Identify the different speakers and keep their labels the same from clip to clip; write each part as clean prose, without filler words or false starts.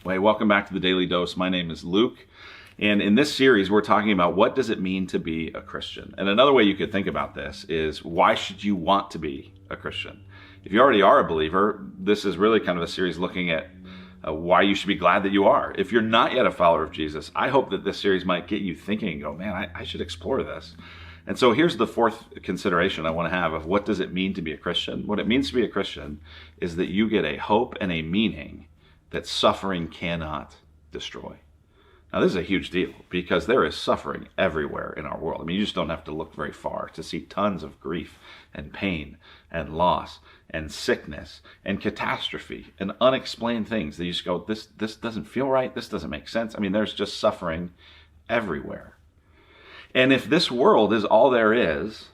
Speaker 1: Hey, welcome back to the Daily Dose. My name is Luke, and in this series, we're talking about what does it mean to be a Christian. And another way you could think about this is, why should you want to be a Christian? If you already are a believer, this is really kind of a series looking at why you should be glad that you are. If you're not yet a follower of Jesus, I hope that this series might get you thinking and go, man, I should explore this. And so here's the fourth consideration I want to have of what does it mean to be a Christian. What it means to be a Christian is that you get a hope and a meaning that suffering cannot destroy. Now, this is a huge deal because there is suffering everywhere in our world. I mean, you just don't have to look very far to see tons of grief and pain and loss and sickness and catastrophe and unexplained things that you just go, this doesn't feel right. This doesn't make sense. I mean, there's just suffering everywhere. And if this world is all there is,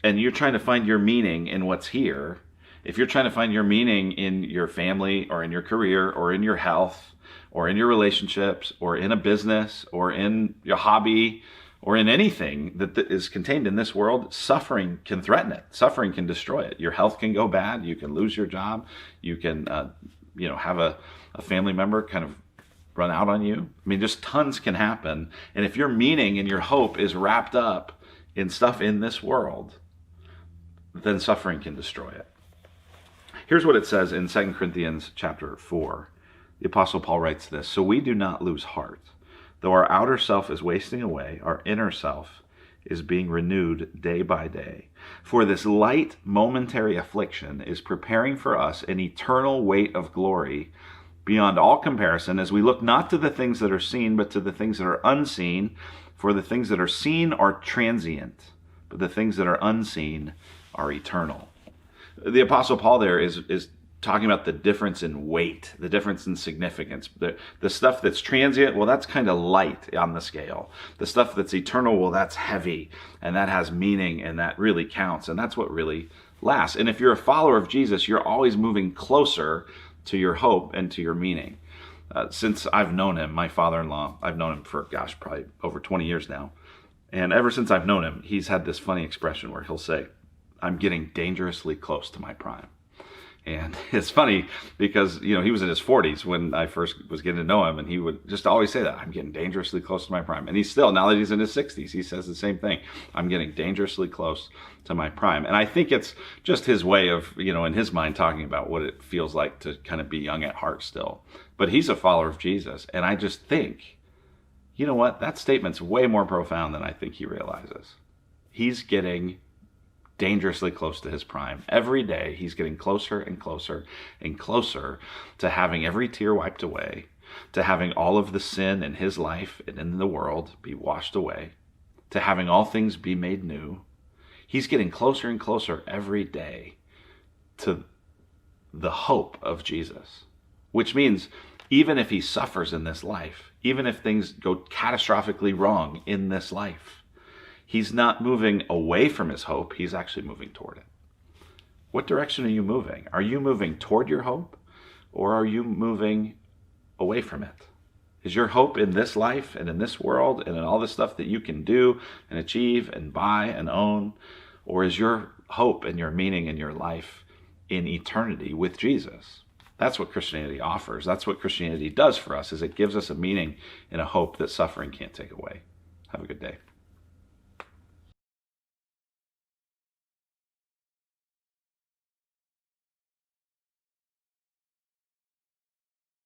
Speaker 1: and you're trying to find your meaning in what's here, if you're trying to find your meaning in your family or in your career or in your health or in your relationships or in a business or in your hobby or in anything that is contained in this world, suffering can threaten it. Suffering can destroy it. Your health can go bad. You can lose your job. You can have a family member kind of run out on you. I mean, just tons can happen. And if your meaning and your hope is wrapped up in stuff in this world, then suffering can destroy it. Here's what it says in 2 Corinthians chapter 4. The Apostle Paul writes this: "So we do not lose heart. Though our outer self is wasting away, our inner self is being renewed day by day. For this light momentary affliction is preparing for us an eternal weight of glory beyond all comparison, as we look not to the things that are seen, but to the things that are unseen. For the things that are seen are transient, but the things that are unseen are eternal." The Apostle Paul there is talking about the difference in weight, the difference in significance. The stuff that's transient, well, that's kind of light on the scale. The stuff that's eternal, well, that's heavy, and that has meaning, and that really counts, and that's what really lasts. And if you're a follower of Jesus, you're always moving closer to your hope and to your meaning. Since I've known him, my father-in-law, I've known him for, probably over 20 years now. And ever since I've known him, he's had this funny expression where he'll say, "I'm getting dangerously close to my prime." And it's funny because, he was in his 40s when I first was getting to know him, and he would just always say that, "I'm getting dangerously close to my prime." And he's still, now that he's in his 60s, he says the same thing. "I'm getting dangerously close to my prime." And I think it's just his way of, in his mind, talking about what it feels like to kind of be young at heart still. But he's a follower of Jesus. And I just think, you know what? That statement's way more profound than I think he realizes. He's getting dangerously close to his prime. Every day, he's getting closer and closer and closer to having every tear wiped away, to having all of the sin in his life and in the world be washed away, to having all things be made new. He's getting closer and closer every day to the hope of Jesus, which means even if he suffers in this life, even if things go catastrophically wrong in this life, he's not moving away from his hope, he's actually moving toward it. What direction are you moving? Are you moving toward your hope, or are you moving away from it? Is your hope in this life and in this world and in all the stuff that you can do and achieve and buy and own? Or is your hope and your meaning in your life in eternity with Jesus? That's what Christianity offers. That's what Christianity does for us, is it gives us a meaning and a hope that suffering can't take away. Have a good day.